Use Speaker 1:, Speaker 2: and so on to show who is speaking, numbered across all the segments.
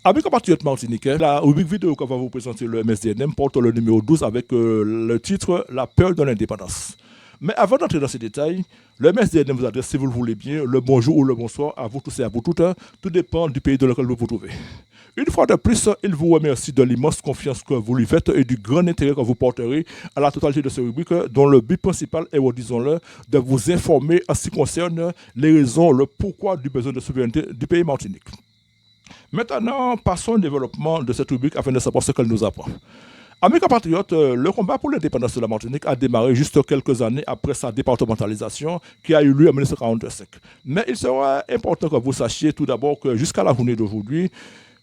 Speaker 1: Amis compatriotes martiniquais, la rubrique vidéo qu'on va vous présenter le MSDNM porte le numéro 12 avec le titre La peur de l'indépendance. Mais avant d'entrer dans ces détails, le MSDNM vous adresse, si vous le voulez bien, le bonjour ou le bonsoir à vous tous et à vous toutes. Tout dépend du pays dans lequel vous vous trouvez. Une fois de plus, il vous remercie de l'immense confiance que vous lui faites et du grand intérêt que vous porterez à la totalité de ces rubriques, dont le but principal est, disons-le, de vous informer en ce qui concerne les raisons, le pourquoi du besoin de souveraineté du pays Martinique. Maintenant, passons au développement de cette rubrique afin de savoir ce qu'elle nous apprend. Amis compatriotes, le combat pour l'indépendance de la Martinique a démarré juste quelques années après sa départementalisation qui a eu lieu en 1945. Mais il sera important que vous sachiez tout d'abord que jusqu'à la journée d'aujourd'hui,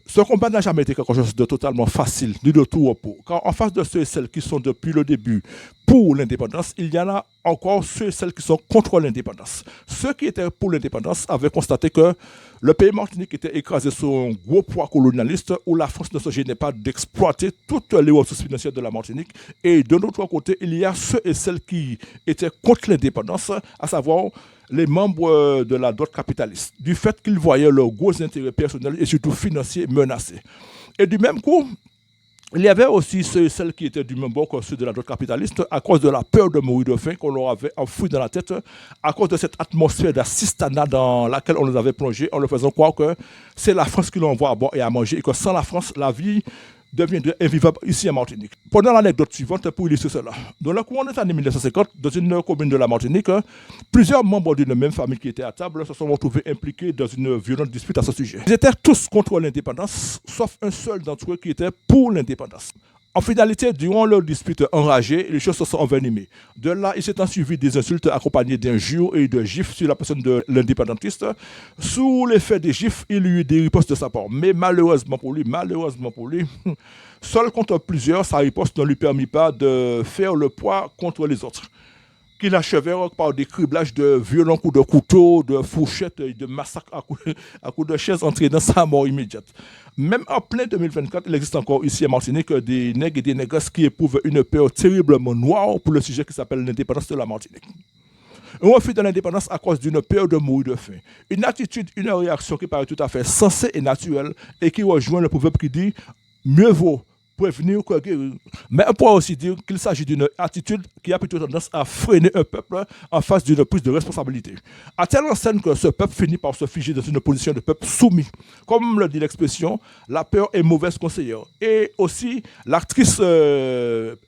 Speaker 1: ce combat n'a jamais été quelque chose de totalement facile, ni de tout repos. Car en face de ceux et celles qui sont depuis le début pour l'indépendance, il y en a encore ceux et celles qui sont contre l'indépendance. Ceux qui étaient pour l'indépendance avaient constaté que le pays Martinique était écrasé sur un gros poids colonialiste où la France ne se gênait pas d'exploiter toutes les ressources financières de la Martinique. Et de notre côté, il y a ceux et celles qui étaient contre l'indépendance, à savoir les membres de la droite capitaliste, du fait qu'ils voyaient leurs gros intérêts personnels et surtout financiers menacés. Et du même coup, il y avait aussi ceux et celles qui étaient du même bord que ceux de la droite capitaliste à cause de la peur de mourir de faim qu'on leur avait enfoui dans la tête, à cause de cette atmosphère d'assistanat dans laquelle on les avait plongés en leur faisant croire que c'est la France qui l'envoie à boire et à manger et que sans la France, la vie deviendrait invivable ici en Martinique. Prenons l'anecdote suivante pour illustrer cela. Dans le courant des années 1950, dans une commune de la Martinique, plusieurs membres d'une même famille qui étaient à table se sont retrouvés impliqués dans une violente dispute à ce sujet. Ils étaient tous contre l'indépendance, sauf un seul d'entre eux qui était pour l'indépendance. En finalité, durant leur dispute enragée, les choses se sont envenimées. De là, il s'est ensuivi des insultes accompagnées d'injures et de gifs sur la personne de l'indépendantiste. Sous l'effet des gifs, il y eut des ripostes de sa part. Mais malheureusement pour lui, seul contre plusieurs, sa riposte ne lui permit pas de faire le poids contre les autres, qu'il achevait par des criblages de violents coups de couteau, de fourchettes et de massacres à coups de chaises entraînant sa mort immédiate. Même en plein 2024, il existe encore ici à Martinique des nègres et des négresses qui éprouvent une peur terriblement noire pour le sujet qui s'appelle l'indépendance de la Martinique. Un refus de l'indépendance à cause d'une peur de mourir de faim. Une attitude, une réaction qui paraît tout à fait sensée et naturelle et qui rejoint le proverbe qui dit « mieux vaut prévenir que guérir ». Mais on pourrait aussi dire qu'il s'agit d'une attitude qui a plutôt tendance à freiner un peuple en face d'une prise de responsabilité. À telle enseigne que ce peuple finit par se figer dans une position de peuple soumis. Comme le dit l'expression, la peur est mauvaise conseillère. Et aussi, l'actrice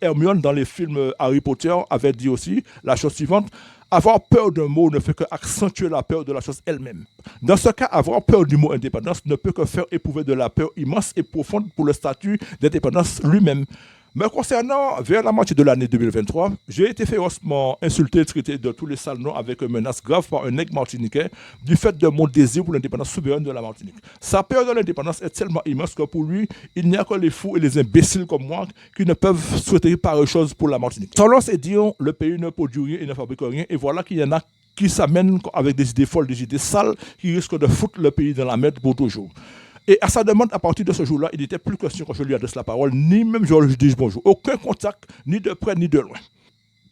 Speaker 1: Hermione dans les films Harry Potter avait dit aussi la chose suivante: avoir peur d'un mot ne fait qu'accentuer la peur de la chose elle-même. Dans ce cas, avoir peur du mot indépendance ne peut que faire éprouver de la peur immense et profonde pour le statut d'indépendance lui-même. Me concernant, vers la moitié de l'année 2023, j'ai été férocement insulté, traité de tous les sales noms avec une menace grave par un nègre martiniquais du fait de mon désir pour l'indépendance souveraine de la Martinique. Sa peur de l'indépendance est tellement immense que pour lui, il n'y a que les fous et les imbéciles comme moi qui ne peuvent souhaiter pareille chose pour la Martinique. Selon ces dires, le pays ne produit rien et ne fabrique rien, et voilà qu'il y en a qui s'amènent avec des idées folles, des idées sales, qui risquent de foutre le pays dans la merde pour toujours. Et à sa demande, à partir de ce jour-là, il n'était plus question que je lui adresse la parole, ni même je lui dise bonjour. Aucun contact, ni de près, ni de loin.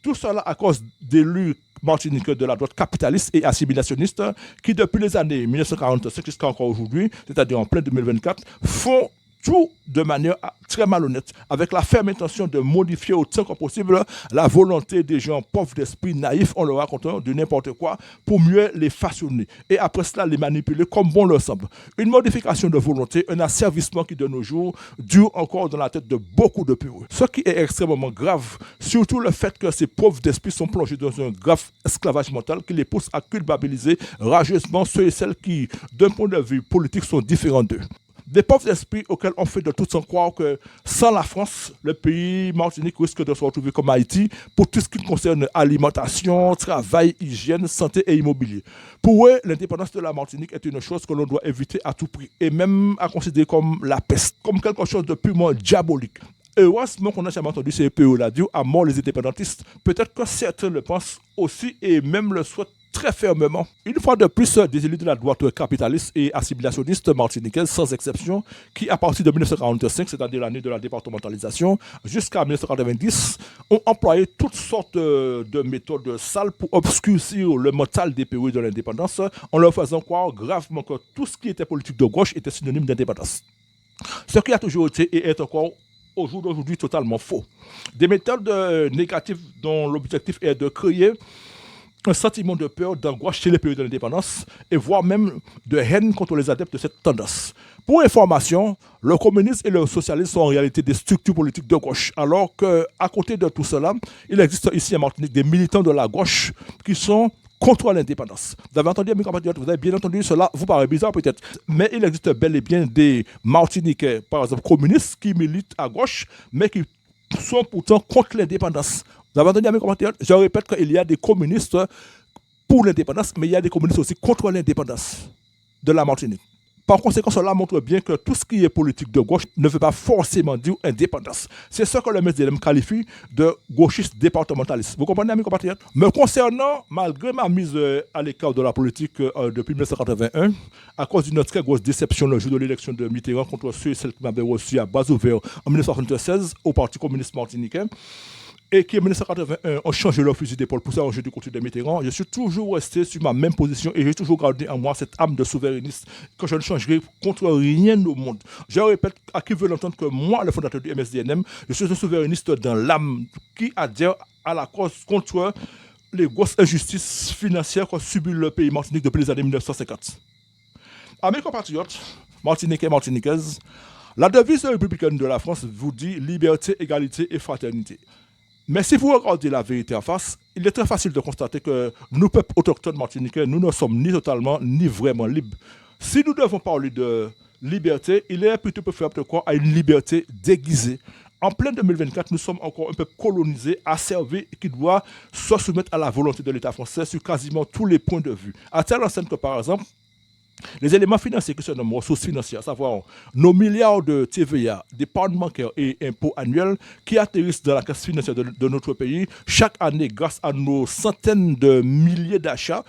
Speaker 1: Tout cela à cause d'élus martiniquais de la droite capitaliste et assimilationniste qui, depuis les années 1945 jusqu'à encore aujourd'hui, c'est-à-dire en plein 2024, font tout de manière très malhonnête, avec la ferme intention de modifier autant que possible la volonté des gens pauvres d'esprit, naïfs, en leur racontant de n'importe quoi, pour mieux les façonner. Et après cela, les manipuler comme bon leur semble. Une modification de volonté, un asservissement qui de nos jours dure encore dans la tête de beaucoup de peureux. Ce qui est extrêmement grave, surtout le fait que ces pauvres d'esprit sont plongés dans un grave esclavage mental qui les pousse à culpabiliser rageusement ceux et celles qui, d'un point de vue politique, sont différents d'eux. Des pauvres esprits auxquels on fait de tout sans croire que sans la France, le pays Martinique risque de se retrouver comme Haïti pour tout ce qui concerne alimentation, travail, hygiène, santé et immobilier. Pour eux, l'indépendance de la Martinique est une chose que l'on doit éviter à tout prix et même à considérer comme la peste, comme quelque chose de purement diabolique. Heureusement qu'on n'a jamais entendu ces PO-là dire à mort les indépendantistes. Peut-être que certains le pensent aussi et même le souhaitent très fermement. Une fois de plus, des élus de la droite capitaliste et assimilationniste martiniquaise, sans exception, qui à partir de 1945, c'est-à-dire l'année de la départementalisation, jusqu'à 1990, ont employé toutes sortes de méthodes sales pour obscurcir le mental des pays de l'indépendance, en leur faisant croire gravement que tout ce qui était politique de gauche était synonyme d'indépendance. Ce qui a toujours été et est encore au jour d'aujourd'hui totalement faux. Des méthodes négatives dont l'objectif est de créer un sentiment de peur, d'angoisse chez les pays de l'indépendance et voire même de haine contre les adeptes de cette tendance. Pour information, le communisme et le socialisme sont en réalité des structures politiques de gauche, alors qu'à côté de tout cela, il existe ici en Martinique des militants de la gauche qui sont contre l'indépendance. Vous avez entendu, mes compatriotes, vous avez bien entendu, cela vous paraît bizarre peut-être, mais il existe bel et bien des Martiniquais, par exemple communistes, qui militent à gauche, mais qui sont pourtant contre l'indépendance. Vous avez entendu, mes compatriotes, je répète qu'il y a des communistes pour l'indépendance, mais il y a des communistes aussi contre l'indépendance de la Martinique. Par conséquent, cela montre bien que tout ce qui est politique de gauche ne veut pas forcément dire indépendance. C'est ce que le MSDM qualifie de gauchiste départementaliste. Vous comprenez, mes compatriotes? Me concernant, malgré ma mise à l'écart de la politique depuis 1981, à cause d'une très grosse déception le jour de l'élection de Mitterrand contre ceux et celles qui m'avaient reçu à bras ouverts en 1976 au Parti communiste martiniquais, et qui en 1981 ont changé leur fusil d'épaule pour s'arranger du côté de Mitterrand, je suis toujours resté sur ma même position et j'ai toujours gardé en moi cette âme de souverainiste que je ne changerai contre rien au monde. Je répète à qui veut l'entendre que moi, le fondateur du MSDNM, je suis un souverainiste dans l'âme qui adhère à la cause contre les grosses injustices financières qu'a subi le pays Martinique depuis les années 1950. À mes compatriotes, Martiniquais et Martiniquaises, la devise républicaine de la France vous dit liberté, égalité et fraternité. Mais si vous regardez la vérité en face, il est très facile de constater que nous, peuples autochtones martiniquais, nous ne sommes ni totalement ni vraiment libres. Si nous devons parler de liberté, il est plutôt préférable de croire à une liberté déguisée. En plein 2024, nous sommes encore un peuple colonisé, asservi, qui doit se soumettre à la volonté de l'État français sur quasiment tous les points de vue. À telle enseigne que, par exemple, les éléments financiers qui se nomment ressources financières, à savoir nos milliards de TVA, d'épargne bancaire et impôts annuels qui atterrissent dans la caisse financière de notre pays chaque année grâce à nos centaines de milliers d'achats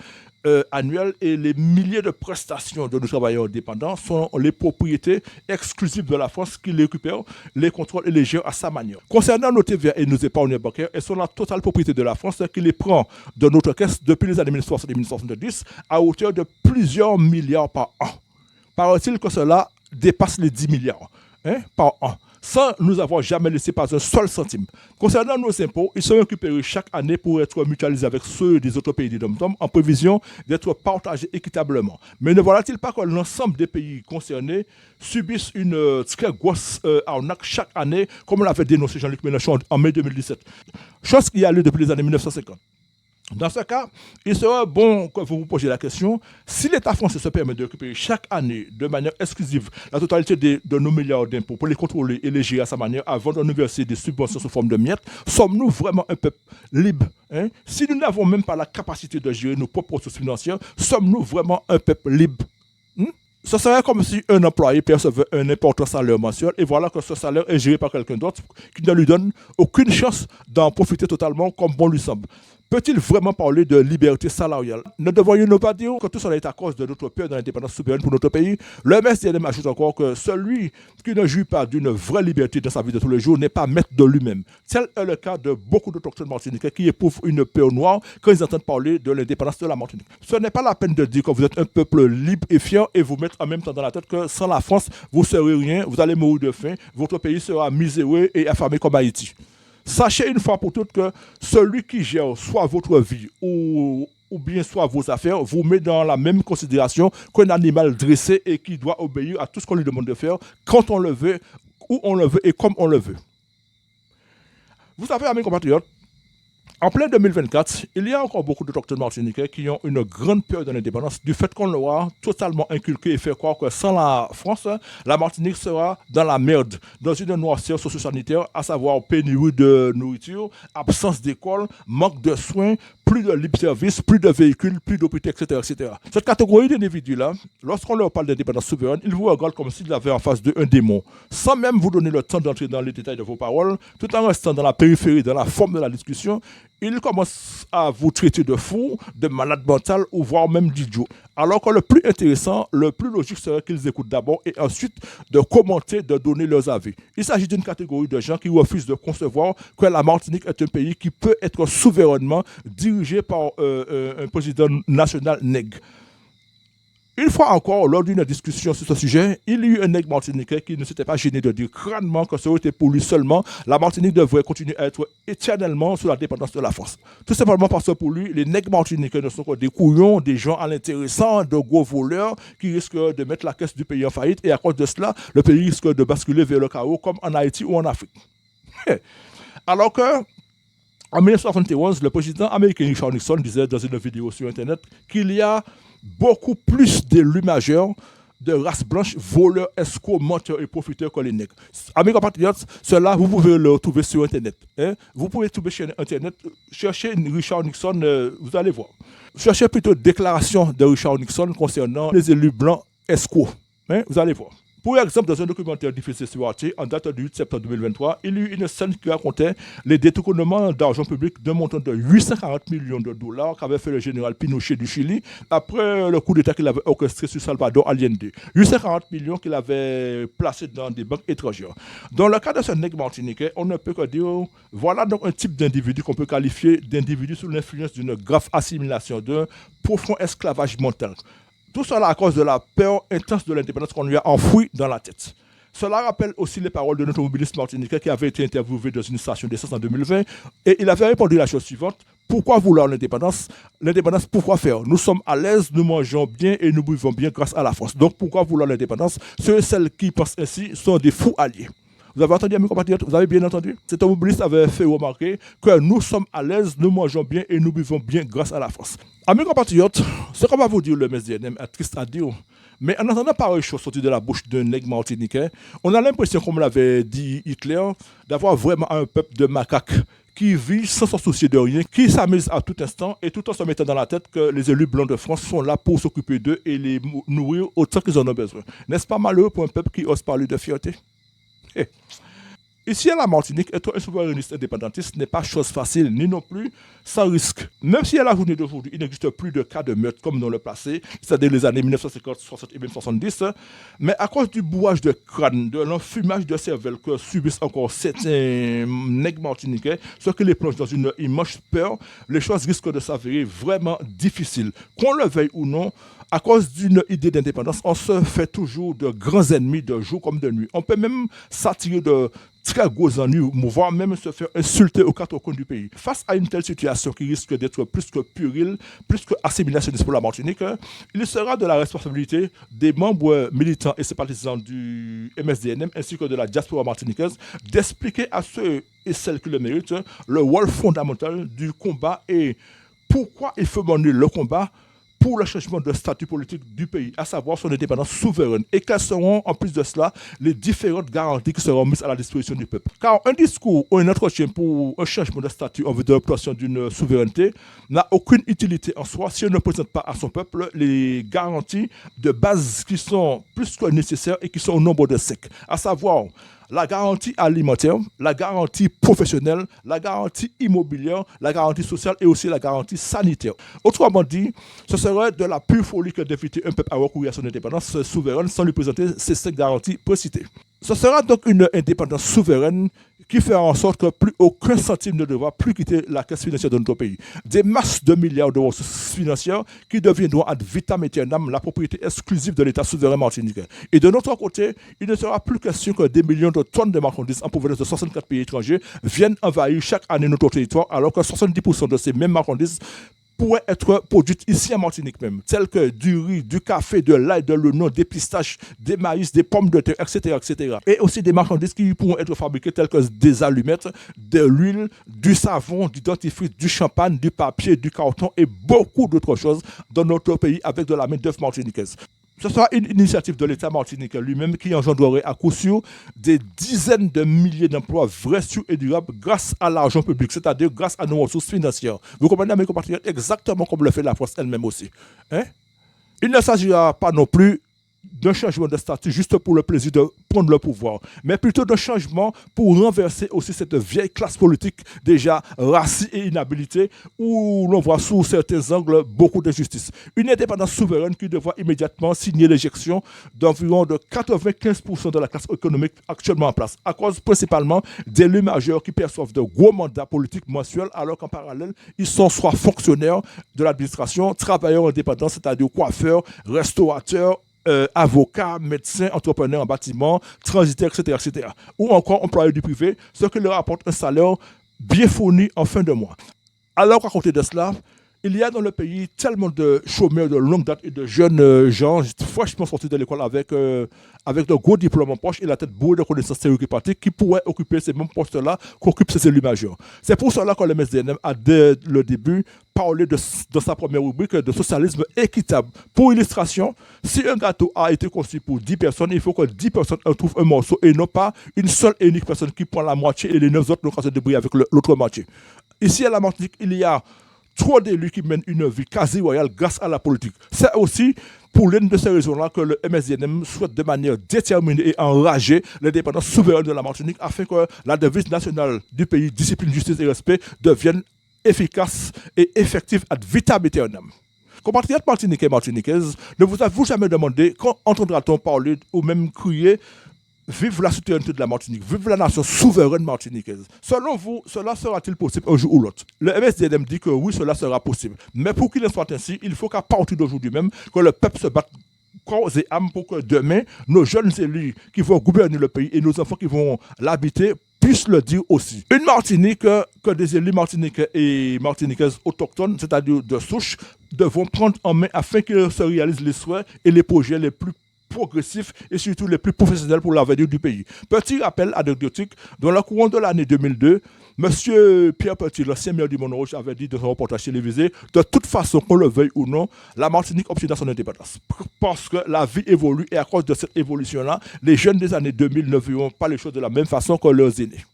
Speaker 1: annuels et les milliers de prestations de nos travailleurs dépendants sont les propriétés exclusives de la France qui les récupèrent, les contrôlent et les gèrent à sa manière. Concernant nos TVA et nos épargnes bancaires, elles sont la totale propriété de la France qui les prend de notre caisse depuis les années 1960 et 1970 à hauteur de plusieurs milliards par an. Paraît-il que cela dépasse les 10 milliards par an, sans nous avoir jamais laissé pas un seul centime. Concernant nos impôts, ils sont récupérés chaque année pour être mutualisés avec ceux des autres pays des dom-tom en prévision d'être partagés équitablement. Mais ne voilà-t-il pas que l'ensemble des pays concernés subissent une très grosse arnaque chaque année, comme l'avait dénoncé Jean-Luc Mélenchon en mai 2017, chose qui a lieu depuis les années 1950. Dans ce cas, il serait bon que vous vous posiez la question, si l'État français se permet de récupérer chaque année de manière exclusive la totalité de nos milliards d'impôts pour les contrôler et les gérer à sa manière avant de nous verser des subventions sous forme de miettes, sommes-nous vraiment un peuple libre? Si nous n'avons même pas la capacité de gérer nos propres ressources financières, sommes-nous vraiment un peuple libre? Ce serait comme si un employé percevait un important salaire mensuel et voilà que ce salaire est géré par quelqu'un d'autre qui ne lui donne aucune chance d'en profiter totalement comme bon lui semble. Peut-il vraiment parler de liberté salariale? Ne devrions-nous pas dire que tout cela est à cause de notre peur de l'indépendance souveraine pour notre pays? Le MSDM ajoute encore que celui qui ne jouit pas d'une vraie liberté dans sa vie de tous les jours n'est pas maître de lui-même. Tel est le cas de beaucoup d'autochtones martiniquais qui éprouvent une peur noire quand ils entendent parler de l'indépendance de la Martinique. Ce n'est pas la peine de dire que vous êtes un peuple libre et fier et vous mettre en même temps dans la tête que sans la France, vous ne serez rien, vous allez mourir de faim, votre pays sera miséreux et affamé comme Haïti. Sachez une fois pour toutes que celui qui gère soit votre vie ou bien soit vos affaires vous met dans la même considération qu'un animal dressé et qui doit obéir à tout ce qu'on lui demande de faire quand on le veut, où on le veut et comme on le veut. Vous savez, amis compatriotes, en plein 2024, il y a encore beaucoup d'autochtones martiniquais qui ont une grande peur de l'indépendance du fait qu'on leur a totalement inculqué et fait croire que sans la France, la Martinique sera dans la merde, dans une noirceur socio-sanitaire, à savoir pénurie de nourriture, absence d'école, manque de soins, plus de libre service, plus de véhicules, plus d'hôpitaux, etc., etc. Cette catégorie d'individus-là, lorsqu'on leur parle d'indépendance souveraine, ils vous regardent comme s'ils avaient en face d'eux un démon, sans même vous donner le temps d'entrer dans les détails de vos paroles, tout en restant dans la périphérie, dans la forme de la discussion. Ils commencent à vous traiter de fou, de malade mental ou voire même d'idiot. Alors que le plus intéressant, le plus logique serait qu'ils écoutent d'abord et ensuite de commenter, de donner leurs avis. Il s'agit d'une catégorie de gens qui refusent de concevoir que la Martinique est un pays qui peut être souverainement dirigé par un président national nègre. Une fois encore, lors d'une discussion sur ce sujet, il y eut un nègre martiniquais qui ne s'était pas gêné de dire crânement que ce était pour lui seulement, la Martinique devrait continuer à être éternellement sous la dépendance de la France. Tout simplement parce que pour lui, les nègres martiniquais ne sont que des couillons, des gens à l'intéressant, de gros voleurs qui risquent de mettre la caisse du pays en faillite et à cause de cela, le pays risque de basculer vers le chaos comme en Haïti ou en Afrique. Alors que en 1971, le président américain Richard Nixon disait dans une vidéo sur Internet qu'il y a beaucoup plus d'élus majeurs de race blanche, voleurs, escrocs, menteurs et profiteurs que les nègres. Amis compatriotes, cela, vous pouvez le trouver sur Internet. Hein? Vous pouvez trouver sur Internet, cherchez Richard Nixon, vous allez voir. Cherchez plutôt déclaration de Richard Nixon concernant les élus blancs escrocs. Hein? Vous allez voir. Pour exemple, dans un documentaire diffusé sur Arte, en date du 8 septembre 2023, il y eut une scène qui racontait les détournements d'argent public d'un montant de 840 millions de dollars qu'avait fait le général Pinochet du Chili après le coup d'État qu'il avait orchestré sur Salvador Allende. 840 millions qu'il avait placés dans des banques étrangères. Dans le cas de ce nègre martiniquais, on ne peut que dire, voilà donc un type d'individu qu'on peut qualifier d'individu sous l'influence d'une grave assimilation, d'un profond esclavage mental. Tout cela à cause de la peur intense de l'indépendance qu'on lui a enfouie dans la tête. Cela rappelle aussi les paroles de notre mobiliste martiniquais qui avait été interviewé dans une station d'essence en 2020 et il avait répondu la chose suivante. Pourquoi vouloir l'indépendance? L'indépendance, pourquoi faire? Nous sommes à l'aise, nous mangeons bien et nous buvons bien grâce à la France. Donc pourquoi vouloir l'indépendance? Ceux et celles qui pensent ainsi sont des fous alliés. Vous avez entendu, mes compatriotes? Vous avez bien entendu? Cet automobiliste avait fait remarquer que nous sommes à l'aise, nous mangeons bien et nous buvons bien grâce à la France. Amis compatriotes, ce qu'on va vous dire, le MSDNM est triste à dire, mais en entendant pareille chose sortir de la bouche d'un nègre martiniquais, on a l'impression, comme l'avait dit Hitler, d'avoir vraiment un peuple de macaques qui vit sans s'en soucier de rien, qui s'amuse à tout instant et tout en se mettant dans la tête que les élus blancs de France sont là pour s'occuper d'eux et les nourrir autant qu'ils en ont besoin. N'est-ce pas malheureux pour un peuple qui ose parler de fierté? Ici à la Martinique, être un souverainiste indépendantiste n'est pas chose facile, ni non plus sans risque. Même si à la journée d'aujourd'hui, il n'existe plus de cas de meurtre comme dans le passé, c'est-à-dire les années 1950, 60 et même 70, mais à cause du bouage de crâne, de l'enfumage de cervelle que subissent encore certains nègres martiniquais, ce qui les plonge dans une immense peur, les choses risquent de s'avérer vraiment difficiles. Qu'on le veuille ou non, à cause d'une idée d'indépendance, on se fait toujours de grands ennemis de jour comme de nuit. On peut même s'attirer de très gros ennuis, voire même se faire insulter aux quatre coins du pays. Face à une telle situation qui risque d'être plus que puérile, plus que assimilationniste pour la Martinique, il sera de la responsabilité des membres militants et sympathisants du MSDNM ainsi que de la diaspora martiniquaise d'expliquer à ceux et celles qui le méritent le rôle fondamental du combat et pourquoi il faut mener le combat pour le changement de statut politique du pays, à savoir son indépendance souveraine, et quelles seront, en plus de cela, les différentes garanties qui seront mises à la disposition du peuple. Car un discours ou un entretien pour un changement de statut en vue de l'obtention d'une souveraineté n'a aucune utilité en soi si on ne présente pas à son peuple les garanties de base qui sont plus que nécessaires et qui sont au nombre de 5, à savoir la garantie alimentaire, la garantie professionnelle, la garantie immobilière, la garantie sociale et aussi la garantie sanitaire. Autrement dit, ce serait de la pure folie que d'inviter un peuple à recourir à son indépendance souveraine sans lui présenter ces 5 garanties précitées. Ce sera donc une indépendance souveraine qui fera en sorte que plus aucun centime ne devra plus quitter la caisse financière de notre pays. Des masses de milliards de ressources financières qui deviendront ad vitam aeternam la propriété exclusive de l'État souverain martiniquais. Et de notre côté, il ne sera plus question que des millions de tonnes de marchandises en provenance de 64 pays étrangers viennent envahir chaque année notre territoire, alors que 70% de ces mêmes marchandises pourraient être produites ici en Martinique même, telles que du riz, du café, de l'ail, de l'oignon, des pistaches, des maïs, des pommes de terre, etc., etc. Et aussi des marchandises qui pourront être fabriquées telles que des allumettes, de l'huile, du savon, du dentifrice, du champagne, du papier, du carton et beaucoup d'autres choses dans notre pays avec de la main-d'œuvre martiniquaise. Ce sera une initiative de l'État martiniquais lui-même qui engendrerait à coup sûr des dizaines de milliers d'emplois vrais, sûrs et durables grâce à l'argent public, c'est-à-dire grâce à nos ressources financières. Vous comprenez, mes compatriotes, exactement comme le fait la France elle-même aussi. Hein? Il ne s'agira pas non plus d'un changement de statut juste pour le plaisir de prendre le pouvoir, mais plutôt d'un changement pour renverser aussi cette vieille classe politique déjà racie et inhabilitée, où l'on voit sous certains angles beaucoup d'injustice. Une indépendance souveraine qui devra immédiatement signer l'éjection d'environ de 95% de la classe économique actuellement en place, à cause principalement d'élus majeurs qui perçoivent de gros mandats politiques mensuels, alors qu'en parallèle, ils sont soit fonctionnaires de l'administration, travailleurs indépendants, c'est-à-dire coiffeurs, restaurateurs, avocats, médecins, entrepreneurs en bâtiment, transitaires, etc., etc. Ou encore employés du privé, ce qui leur apporte un salaire bien fourni en fin de mois. Alors qu'à côté de cela, il y a dans le pays tellement de chômeurs de longue date et de jeunes gens fraîchement sortis de l'école avec de gros diplômes en poche et la tête bourrée de connaissances théoriques et pratiques qui pourraient occuper ces mêmes postes-là qu'occupent ces élus majeurs. C'est pour cela que le MSDNM a dès le début parlé dans sa première rubrique de socialisme équitable. Pour illustration, si un gâteau a été conçu pour 10 personnes, il faut que 10 personnes en trouvent un morceau et non pas une seule et unique personne qui prend la moitié et les 9 autres n'ont qu'à se débrouiller avec l'autre moitié. Ici à la Martinique, il y a trop d'élus qui mènent une vie quasi royale grâce à la politique. C'est aussi pour l'une de ces raisons-là que le MSDNM souhaite de manière déterminée et enragée l'indépendance souveraine de la Martinique afin que la devise nationale du pays, discipline, justice et respect, devienne efficace et effective ad vitam aeternam. Compatriotes martiniquais et martiniquaises, ne vous avez-vous jamais demandé quand entendra-t-on parler ou même crier vive la souveraineté de la Martinique, vive la nation souveraine martiniquaise. Selon vous, cela sera-t-il possible un jour ou l'autre? Le MSDNM dit que oui, cela sera possible. Mais pour qu'il en soit ainsi, il faut qu'à partir d'aujourd'hui même, que le peuple se batte corps et âme pour que demain, nos jeunes élus qui vont gouverner le pays et nos enfants qui vont l'habiter puissent le dire aussi. Une Martinique que des élus martiniquais et martiniquaises autochtones, c'est-à-dire de souche, devront prendre en main afin qu'ils se réalisent les souhaits et les projets les plus progressifs et surtout les plus professionnels pour l'avenir du pays. Petit rappel anecdotique, dans le courant de l'année 2002, M. Pierre Petit, l'ancien maire du Montrouge, avait dit dans son reportage télévisé, de toute façon, qu'on le veuille ou non, la Martinique obtiendra son indépendance. Parce que la vie évolue et à cause de cette évolution-là, les jeunes des années 2000 ne verront pas les choses de la même façon que leurs aînés.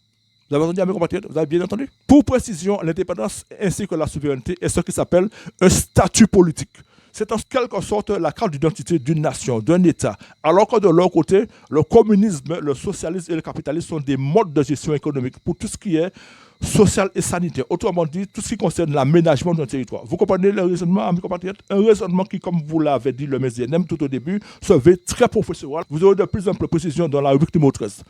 Speaker 1: Vous avez entendu, mes compatriotes? Vous avez bien entendu? Pour précision, l'indépendance ainsi que la souveraineté est ce qui s'appelle un statut politique. C'est en quelque sorte la carte d'identité d'une nation, d'un État. Alors que de l'autre côté, le communisme, le socialisme et le capitalisme sont des modes de gestion économique pour tout ce qui est social et sanitaire. Autrement dit, tout ce qui concerne l'aménagement d'un territoire. Vous comprenez le raisonnement, mes compatriotes? Un raisonnement qui, comme vous l'avez dit, le MSDNM tout au début, se veut très professionnel. Vous aurez de plus en plus précision dans la rubrique numéro 13.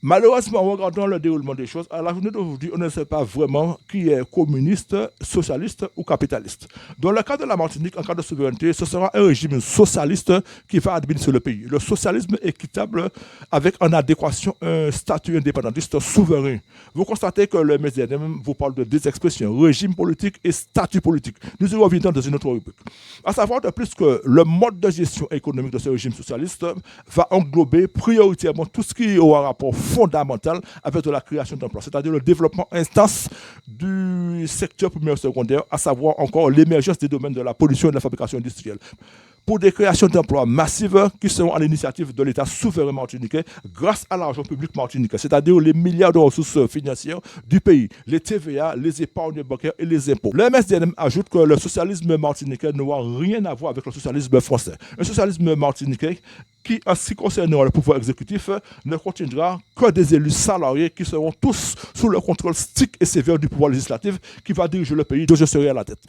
Speaker 1: Malheureusement, en regardant le déroulement des choses, à la journée d'aujourd'hui, on ne sait pas vraiment qui est communiste, socialiste ou capitaliste. Dans le cas de la Martinique, en cas de souveraineté, ce sera un régime socialiste qui va administrer le pays. Le socialisme équitable avec en adéquation un statut indépendantiste souverain. Vous constatez que le MSDNM vous parle de deux expressions, régime politique et statut politique. Nous y reviendrons dans une autre rubrique. À savoir de plus que le mode de gestion économique de ce régime socialiste va englober prioritairement tout ce qui aura rapport fondamental avec de la création d'emplois, c'est-à-dire le développement intense du secteur primaire et secondaire, à savoir encore l'émergence des domaines de la pollution et de la fabrication industrielle. Pour des créations d'emplois massives qui seront à l'initiative de l'État souverain martiniquais grâce à l'argent public martiniquais, c'est-à-dire les milliards de ressources financières du pays, les TVA, les épargnes bancaires et les impôts. Le MSDNM ajoute que le socialisme martiniquais n'aura rien à voir avec le socialisme français. Un socialisme martiniquais qui, en ce qui concernera le pouvoir exécutif, ne contiendra que des élus salariés qui seront tous sous le contrôle strict et sévère du pouvoir législatif qui va diriger le pays dont je serai à la tête.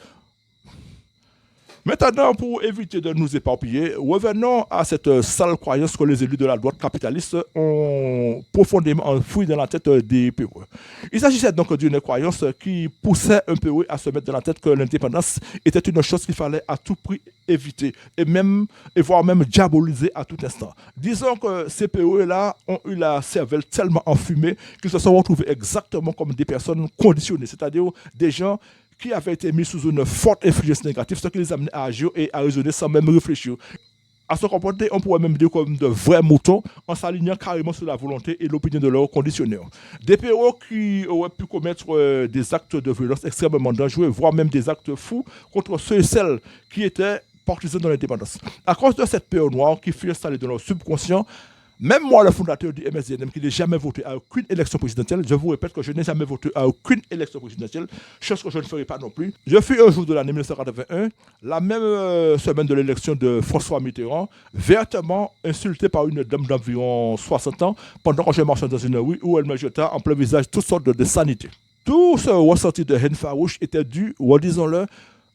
Speaker 1: Maintenant, pour éviter de nous éparpiller, revenons à cette sale croyance que les élus de la droite capitaliste ont profondément enfouie dans la tête des PE. Il s'agissait donc d'une croyance qui poussait un PE à se mettre dans la tête que l'indépendance était une chose qu'il fallait à tout prix éviter et voire même diaboliser à tout instant. Disons que ces PE-là ont eu la cervelle tellement enfumée qu'ils se sont retrouvés exactement comme des personnes conditionnées, c'est-à-dire des gens qui avaient été mis sous une forte influence négative, ce qui les amenait à agir et à raisonner sans même réfléchir. À se comporter, on pourrait même dire comme de vrais moutons en s'alignant carrément sur la volonté et l'opinion de leurs conditionneurs. Des PO qui auraient pu commettre des actes de violence extrêmement dangereux, voire même des actes fous contre ceux et celles qui étaient partisans de l'indépendance. À cause de cette PO noire qui fut installée dans leur subconscient, Même moi, le fondateur du MSDNM, qui n'ai jamais voté à aucune élection présidentielle, je vous répète que je n'ai jamais voté à aucune élection présidentielle, chose que je ne ferai pas non plus. Je fus un jour de l'année 1981, la même semaine de l'élection de François Mitterrand, vertement insulté par une dame d'environ 60 ans pendant que je marchais dans une rue où elle me jeta en plein visage toutes sortes de sanités. Tout ce ressenti de haine farouche était dû, redisons-le,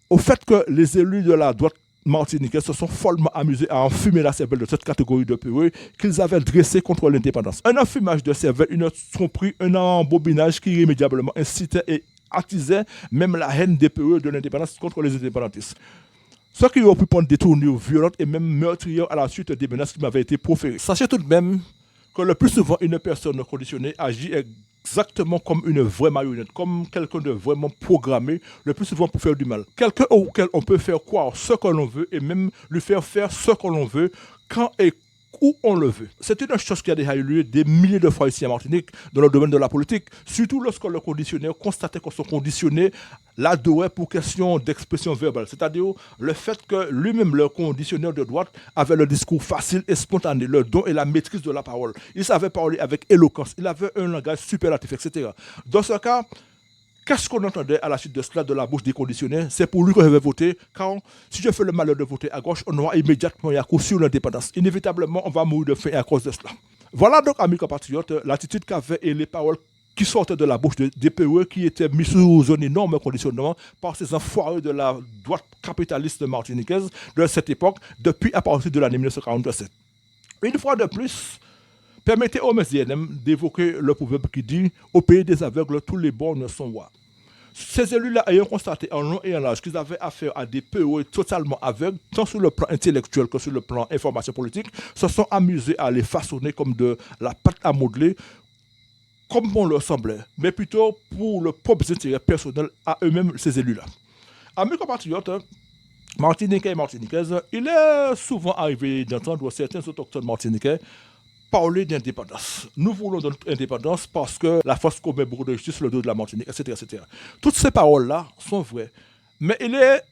Speaker 1: au fait que les élus de la droite martiniquais se sont follement amusés à enfumer la cervelle de cette catégorie de PE qu'ils avaient dressée contre l'indépendance. Un enfumage de cervelle, une tromperie, un embobinage qui irrémédiablement incitait et attisait même la haine des PE de l'indépendance contre les indépendantistes. Ce qui aurait pu prendre des tournures violentes et même meurtrières à la suite des menaces qui m'avaient été proférées. Sachez tout de même que le plus souvent, une personne conditionnée agit exactement comme une vraie marionnette, comme quelqu'un de vraiment programmé, le plus souvent pour faire du mal. Quelqu'un auquel on peut faire croire ce que l'on veut et même lui faire faire ce que l'on veut, quand et où on le veut. C'est une chose qui a déjà eu lieu des milliers de fois ici en Martinique, dans le domaine de la politique, surtout lorsque le conditionnaire constatait que son conditionné l'adorait pour question d'expression verbale. C'est-à-dire le fait que lui-même, le conditionnaire de droite, avait le discours facile et spontané, le don et la maîtrise de la parole. Il savait parler avec éloquence, il avait un langage superlatif, etc. Dans ce cas, qu'est-ce qu'on entendait à la suite de cela de la bouche des conditionnaires? C'est pour lui que je vais voter, car si je fais le malheur de voter à gauche, on aura immédiatement un coup sur l'indépendance. Inévitablement, on va mourir de faim à cause de cela. Voilà donc, amis compatriotes, l'attitude qu'avaient et les paroles qui sortaient de la bouche des PE qui étaient mis sous un énorme conditionnement par ces enfoirés de la droite capitaliste martiniquaise de cette époque, depuis à partir de l'année 1947. Une fois de plus, permettez au MSDNM d'évoquer le proverbe qui dit « Au pays des aveugles, tous les bornes sont rois ». Ces élus-là ayant constaté en long et en large qu'ils avaient affaire à des PE totalement aveugles, tant sur le plan intellectuel que sur le plan information politique, se sont amusés à les façonner comme de la pâte à modeler, comme bon leur semblait, mais plutôt pour le propre intérêt personnel à eux-mêmes, ces élus-là. Amis compatriotes, martiniquais et martiniquaises, il est souvent arrivé d'entendre certains autochtones martiniquais parler d'indépendance. Nous voulons notre indépendance parce que la force commet beaucoup de justice sur le dos de la Martinique, etc., etc. Toutes ces paroles-là sont vraies. Mais il est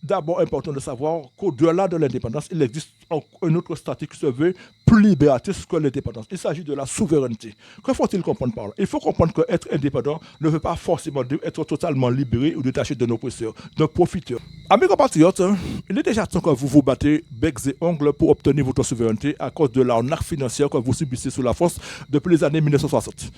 Speaker 1: d'abord important de savoir qu'au-delà de l'indépendance, il existe un autre statut qui se veut plus libératrice que l'indépendance. Il s'agit de la souveraineté. Que faut-il comprendre par là? Il faut comprendre qu'être indépendant ne veut pas forcément dire être totalement libéré ou détaché de nos oppresseurs, d'un profiteur. Amis compatriotes, il est déjà temps que vous vous battez becs et ongles pour obtenir votre souveraineté à cause de l'arnaque financière que vous subissez sous la France depuis les années 1960.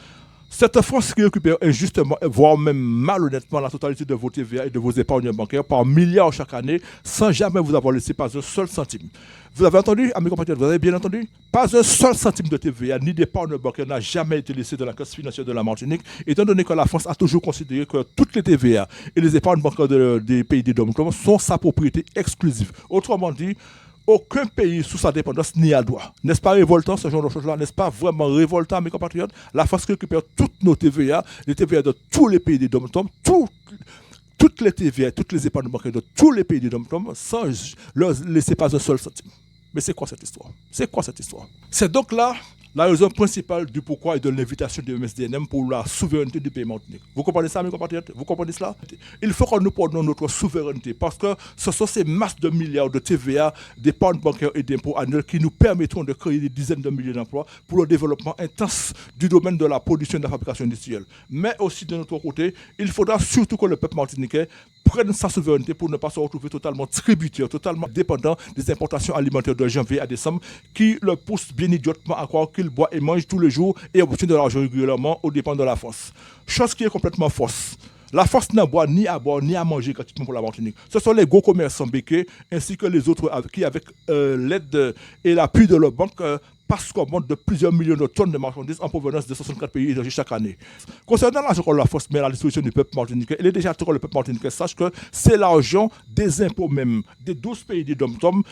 Speaker 1: Cette France qui récupère injustement, voire même malhonnêtement, la totalité de vos TVA et de vos épargnes bancaires par milliards chaque année, sans jamais vous avoir laissé pas un seul centime. Vous avez entendu, amis compatriotes, vous avez bien entendu? Pas un seul centime de TVA ni d'épargne bancaire n'a jamais été laissé dans la caisse financière de la Martinique, étant donné que la France a toujours considéré que toutes les TVA et les épargnes bancaires des pays des DOM sont sa propriété exclusive. Autrement dit, aucun pays sous sa dépendance n'y a droit. N'est-ce pas révoltant ce genre de choses-là? N'est-ce pas vraiment révoltant, mes compatriotes? La France récupère toutes nos TVA, les TVA de tous les pays des dom-tom, toutes les TVA, toutes les épargnes bancaires de tous les pays des dom-tom, sans leur laisser pas un seul centime. Mais c'est quoi cette histoire? C'est quoi cette histoire? C'est donc là la raison principale du pourquoi et de l'invitation du MSDNM pour la souveraineté du pays Martinique. Vous comprenez ça, mes compatriotes? Vous comprenez cela? Il faut que nous prenions notre souveraineté parce que ce sont ces masses de milliards de TVA, d'épargne bancaire et d'impôts annuels qui nous permettront de créer des dizaines de milliers d'emplois pour le développement intense du domaine de la production et de la fabrication industrielle. Mais aussi de notre côté, il faudra surtout que le peuple martiniquais prenne sa souveraineté pour ne pas se retrouver totalement tributaire, totalement dépendant des importations alimentaires de janvier à décembre qui le poussent bien idiotement à croire qu'il boit et mange tous les jours et obtient de l'argent régulièrement aux dépens de la France. Chose qui est complètement fausse. La France n'a boit ni à boire ni à manger gratuitement pour la Martinique. Ce sont les gros commerçants béquets ainsi que les autres qui, avec l'aide et l'appui de leur banque, passent commande de plusieurs millions de tonnes de marchandises en provenance de 64 pays étrangers chaque année. Concernant l'argent que la France met à la disposition du peuple martiniquais, il est déjà temps que le peuple martiniquais sache que c'est l'argent des impôts même, des 12 pays des dom-tom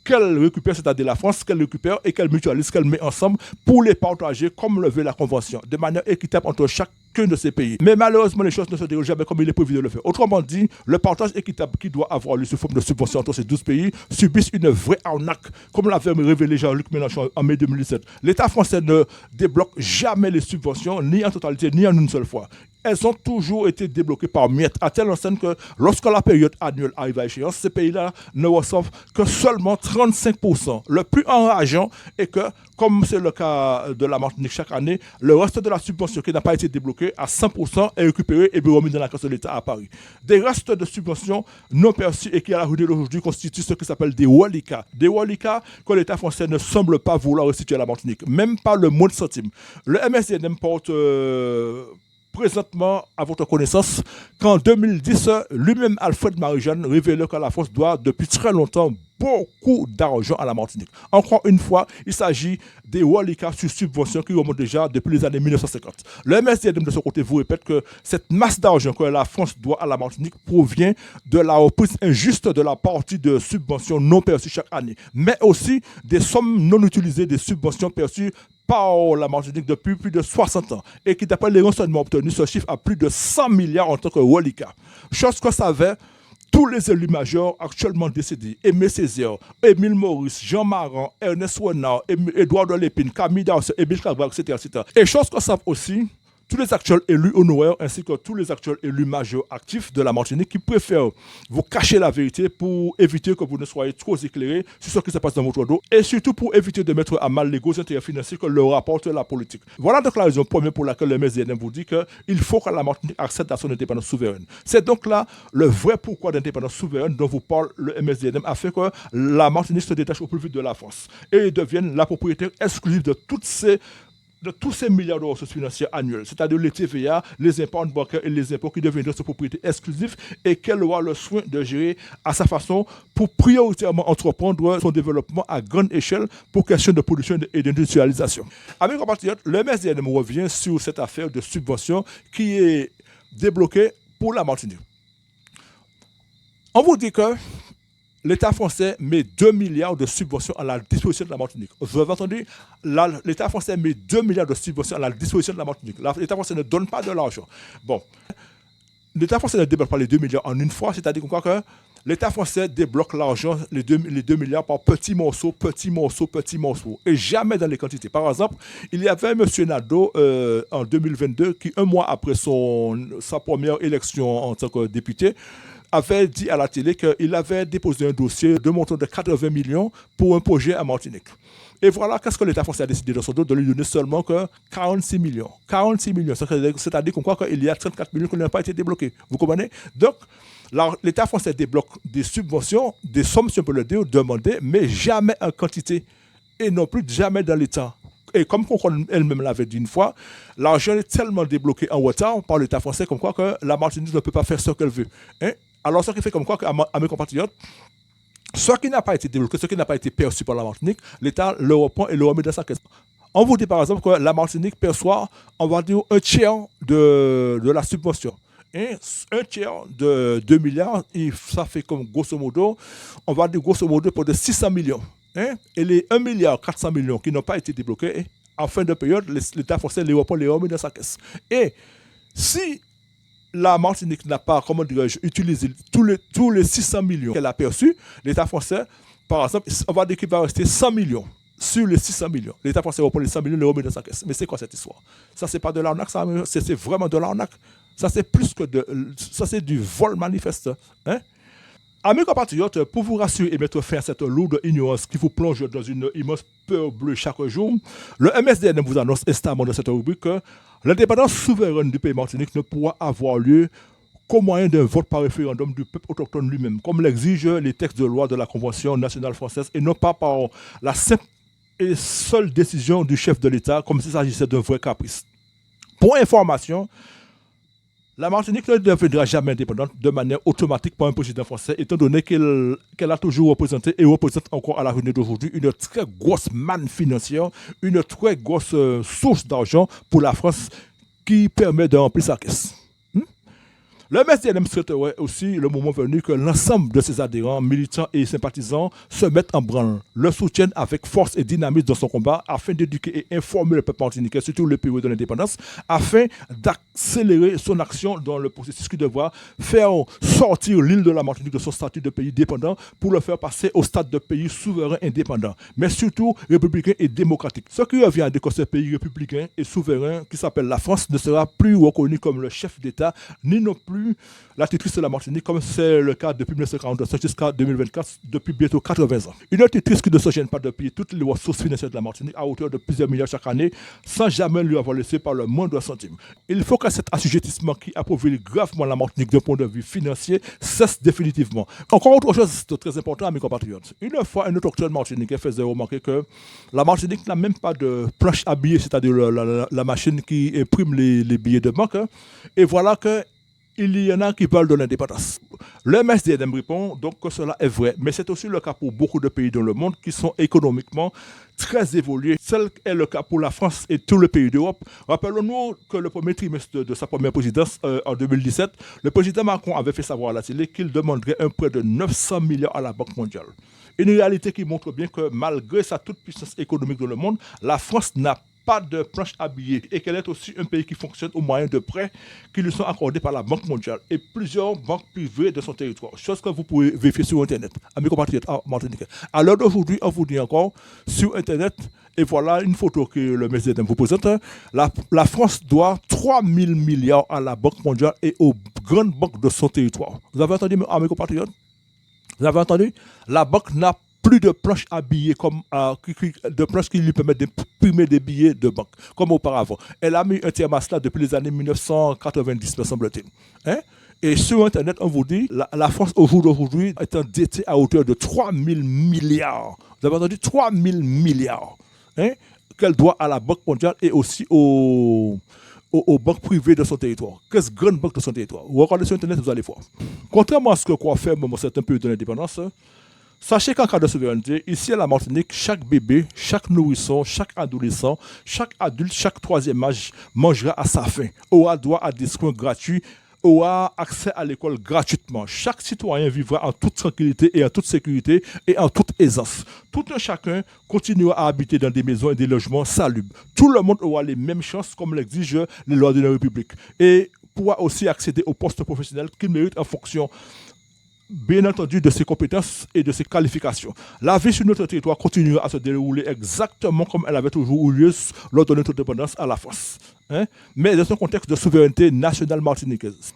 Speaker 1: qu'elle récupère, c'est-à-dire la France, qu'elle récupère et qu'elle mutualise, qu'elle met ensemble pour les partager comme le veut la Convention, de manière équitable entre chacun de ces pays. Mais malheureusement, les choses ne se déroulent jamais comme il est prévu de le faire. Autrement dit, le partage équitable qui doit avoir lieu sous forme de subvention entre ces 12 pays subissent une vraie arnaque, comme l'avait révélé Jean-Luc Mélenchon en mai 2017. L'État français ne débloque jamais les subventions, ni en totalité, ni en une seule fois. elles ont toujours été débloquées par miettes, à telle enseigne que lorsque la période annuelle arrive à échéance, ces pays-là ne reçoivent que seulement 35%. Le plus enrageant est que, comme c'est le cas de la Martinique chaque année, le reste de la subvention qui n'a pas été débloquée à 100% est récupéré et remis dans la caisse de l'État à Paris. Des restes de subventions non perçus et qui, à la journée d'aujourd'hui, constituent ce qui s'appelle des reliquats. Des reliquats que l'État français ne semble pas vouloir restituer à la Martinique, même pas le mot de centime. Le MSDN porte présentement à votre connaissance qu'en 2010, lui-même Alfred Marie-Jeanne révélait que la France doit depuis très longtemps beaucoup d'argent à la Martinique. Encore une fois, il s'agit des reliquats sur subvention qui remontent déjà depuis les années 1950. Le MSDN de son côté vous répète que cette masse d'argent que la France doit à la Martinique provient de la reprise injuste de la partie de subventions non perçues chaque année, mais aussi des sommes non utilisées des subventions perçues par la Martinique depuis plus de 60 ans et qui, d'après les renseignements obtenus, se chiffre à plus de 100 milliards en tant que reliquat. Chose que savaient tous les élus majeurs actuellement décédés, Aimé Césaire, Émile Maurice, Jean Maran, Ernest Renard, Édouard de Lépine, Camille Darcy, Émile Cabral, etc., etc. Et chose que savent aussi tous les actuels élus honoraires ainsi que tous les actuels élus majeurs actifs de la Martinique qui préfèrent vous cacher la vérité pour éviter que vous ne soyez trop éclairés sur ce qui se passe dans votre dos et surtout pour éviter de mettre à mal les gros intérêts financiers que leur apporte la politique. Voilà donc la raison première pour laquelle le MSDN vous dit qu'il faut que la Martinique accède à son indépendance souveraine. C'est donc là le vrai pourquoi d'indépendance souveraine dont vous parle le MSDN afin que la Martinique se détache au plus vite de la France et devienne la propriétaire exclusive de tous ces milliards de ressources financières annuelles, c'est-à-dire les TVA, les impôts bancaires et les impôts qui deviendraient sa propriété exclusive et qu'elle aura le soin de gérer à sa façon pour prioritairement entreprendre son développement à grande échelle pour question de production et d'industrialisation. Amis compatriotes, le MSDN revient sur cette affaire de subvention qui est débloquée pour la Martinique. On vous dit que l'État français met 2 milliards de subventions à la disposition de la Martinique. Vous avez entendu, l'État français met 2 milliards de subventions à la disposition de la Martinique. L'État français ne donne pas de l'argent. Bon, l'État français ne débloque pas les 2 milliards en une fois, c'est-à-dire qu'on croit que l'État français débloque l'argent, les 2 milliards par petits morceaux, et jamais dans les quantités. Par exemple, il y avait M. Nadeau en 2022 qui, un mois après sa première élection en tant que député, avait dit à la télé qu'il avait déposé un dossier de montant de 80 millions pour un projet à Martinique. Et voilà, qu'est-ce que l'État français a décidé dans son dos de lui donner seulement que 46 millions. 46 millions, c'est-à-dire qu'on croit qu'il y a 34 millions qui n'ont pas été débloqués. Vous comprenez? Donc, l'État français débloque des subventions, des sommes, si on peut le dire, demandées, mais jamais en quantité et non plus jamais dans l'État. Et comme elle-même l'avait dit une fois, l'argent est tellement débloqué en retard par l'État français comme quoi que la Martinique ne peut pas faire ce qu'elle veut. Hein? Alors, ce qui fait comme quoi, à mes compatriotes, ce qui n'a pas été débloqué, ce qui n'a pas été perçu par la Martinique, l'État le reprend et le remet dans sa caisse. On vous dit par exemple que la Martinique perçoit, on va dire, un tiers de la subvention. Et un tiers de 2 milliards, ça fait comme grosso modo, on va dire grosso modo pour de 600 millions. Hein? Et les 1 milliard 400 millions qui n'ont pas été débloqués, en fin de période, l'État français les reprend, les remet dans sa caisse. Et si la Martinique n'a pas, comment dirais-je, utilisé tous les 600 millions qu'elle a perçus, l'État français, par exemple, on va dire qu'il va rester 100 millions sur les 600 millions. L'État français reprend les 100 millions et les remet dans sa caisse. Mais c'est quoi cette histoire? Ça, c'est pas de l'arnaque, ça, c'est vraiment de l'arnaque. Ça, c'est plus que ça, c'est du vol manifeste. Hein? Amis compatriotes, pour vous rassurer et mettre fin à cette lourde ignorance qui vous plonge dans une immense peur bleue chaque jour, le MSDN vous annonce instamment dans cette rubrique que l'indépendance souveraine du pays Martinique ne pourra avoir lieu qu'au moyen d'un vote par référendum du peuple autochtone lui-même, comme l'exigent les textes de loi de la Convention nationale française, et non pas par la simple et seule décision du chef de l'État, comme s'il s'agissait d'un vrai caprice. Pour information, la Martinique ne deviendra jamais indépendante de manière automatique par un président français, étant donné qu'elle a toujours représenté et représente encore à la journée d'aujourd'hui une très grosse manne financière, une très grosse source d'argent pour la France qui permet de remplir sa caisse. Le MSDNM souhaiterait aussi, le moment venu, que l'ensemble de ses adhérents, militants et sympathisants se mettent en branle, le soutiennent avec force et dynamisme dans son combat afin d'éduquer et informer le peuple martiniquais, surtout le période de l'indépendance, afin d'accélérer son action dans le processus qui devra faire sortir l'île de la Martinique de son statut de pays dépendant pour le faire passer au stade de pays souverain indépendant, mais surtout républicain et démocratique. Ce qui revient à dire que ce pays républicain et souverain qui s'appelle la France ne sera plus reconnu comme le chef d'État, ni non plus la titrice de la Martinique, comme c'est le cas depuis 1942 jusqu'à 2024, depuis bientôt 80 ans. Une titrice qui ne se gêne pas de payer toutes les ressources financières de la Martinique à hauteur de plusieurs milliards chaque année, sans jamais lui avoir laissé par le moindre centime. Il faut que cet assujettissement qui appauvrit gravement la Martinique d'un point de vue financier cesse définitivement. Encore autre chose de très important à mes compatriotes. Une fois, un autochtone martiniquais faisait remarquer que la Martinique n'a même pas de planche à billets, c'est-à-dire la machine qui imprime les billets de banque. Et voilà que il y en a qui parlent de l'indépendance. Le MSDNM répond donc que cela est vrai, mais c'est aussi le cas pour beaucoup de pays dans le monde qui sont économiquement très évolués. Tel est le cas pour la France et tous les pays d'Europe. Rappelons-nous que le premier trimestre de sa première présidence, en 2017, le président Macron avait fait savoir à la télé qu'il demanderait un prêt de 900 milliards à la Banque mondiale. Une réalité qui montre bien que malgré sa toute puissance économique dans le monde, la France n'a pas de planche à billets et qu'elle est aussi un pays qui fonctionne au moyen de prêts qui lui sont accordés par la Banque mondiale et plusieurs banques privées de son territoire. Chose que vous pouvez vérifier sur Internet. Amis compatriotes martiniquais. À l'heure d'aujourd'hui, on vous dit encore sur Internet, et voilà une photo que le MSDNM vous présente. La France doit 3 000 milliards à la Banque mondiale et aux grandes banques de son territoire. Vous avez entendu, amis compatriotes? Vous avez entendu? La banque n'a plus de planches à billets de planches qui lui permettent d'imprimer des billets de banque comme auparavant. Elle a mis un terme à cela depuis les années 1990, me semble-t-il. Hein? Et sur Internet, on vous dit, la France au jour d'aujourd'hui est endettée à hauteur de 3 000 milliards. Vous avez entendu? 3 000 milliards. Hein? Qu'elle doit à la Banque mondiale et aussi aux banques privées de son territoire. Qu'est-ce grande banque de son territoire? Vous regardez sur Internet, vous allez voir. Contrairement à ce que croit faire certains pays de l'indépendance, sachez qu'en cas de souveraineté, ici à la Martinique, chaque bébé, chaque nourrisson, chaque adolescent, chaque adulte, chaque troisième âge mangera à sa faim, aura droit à des soins gratuits, aura accès à l'école gratuitement. Chaque citoyen vivra en toute tranquillité et en toute sécurité et en toute aisance. Tout un chacun continuera à habiter dans des maisons et des logements salubres. Tout le monde aura les mêmes chances comme l'exigent les lois de la République et pourra aussi accéder aux postes professionnels qu'il mérite en fonction, bien entendu, de ses compétences et de ses qualifications. La vie sur notre territoire continuera à se dérouler exactement comme elle avait toujours eu lieu lors de notre indépendance à la France. Hein? Mais dans un contexte de souveraineté nationale martiniquaise.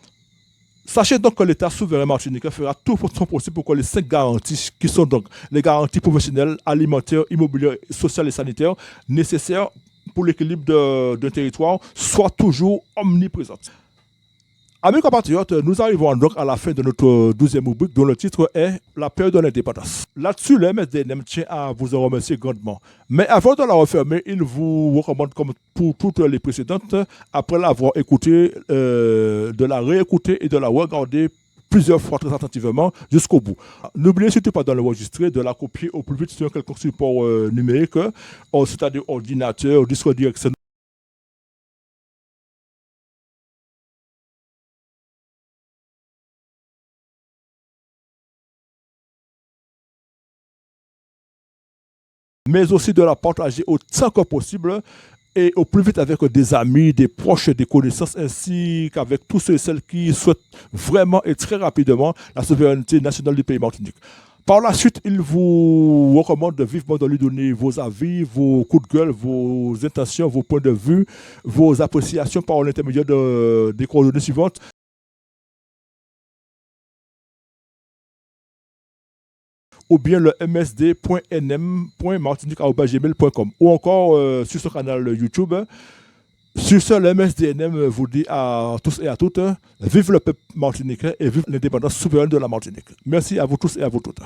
Speaker 1: Sachez donc que l'État souverain martiniquais fera tout son possible pour que les 5 garanties, qui sont donc les garanties professionnelles, alimentaires, immobilières, sociales et sanitaires, nécessaires pour l'équilibre d'un territoire, soient toujours omniprésentes. Amis compatriotes, nous arrivons donc à la fin de notre 12e rubrique dont le titre est La période de l'indépendance. Là-dessus, le MSDNM tient à vous en remercier grandement. Mais avant de la refermer, il vous recommande, comme pour toutes les précédentes, après l'avoir écoutée, de la réécouter et de la regarder plusieurs fois très attentivement jusqu'au bout. N'oubliez surtout pas de l'enregistrer, de la copier au plus vite sur quelconque support numérique, c'est-à-dire ordinateur, disque dur, etc. Mais aussi de la partager autant que possible et au plus vite avec des amis, des proches, des connaissances, ainsi qu'avec tous ceux et celles qui souhaitent vraiment et très rapidement la souveraineté nationale du pays Martinique. Par la suite, il vous recommande vivement de lui donner vos avis, vos coups de gueule, vos intentions, vos points de vue, vos appréciations par l'intermédiaire des coordonnées suivantes. Ou bien le msd.nm.martinique@gmail.com ou encore sur ce canal YouTube. Sur ce, le MSDNM vous dit à tous et à toutes, vive le peuple martiniquais et vive l'indépendance souveraine de la Martinique. Merci à vous tous et à vous toutes.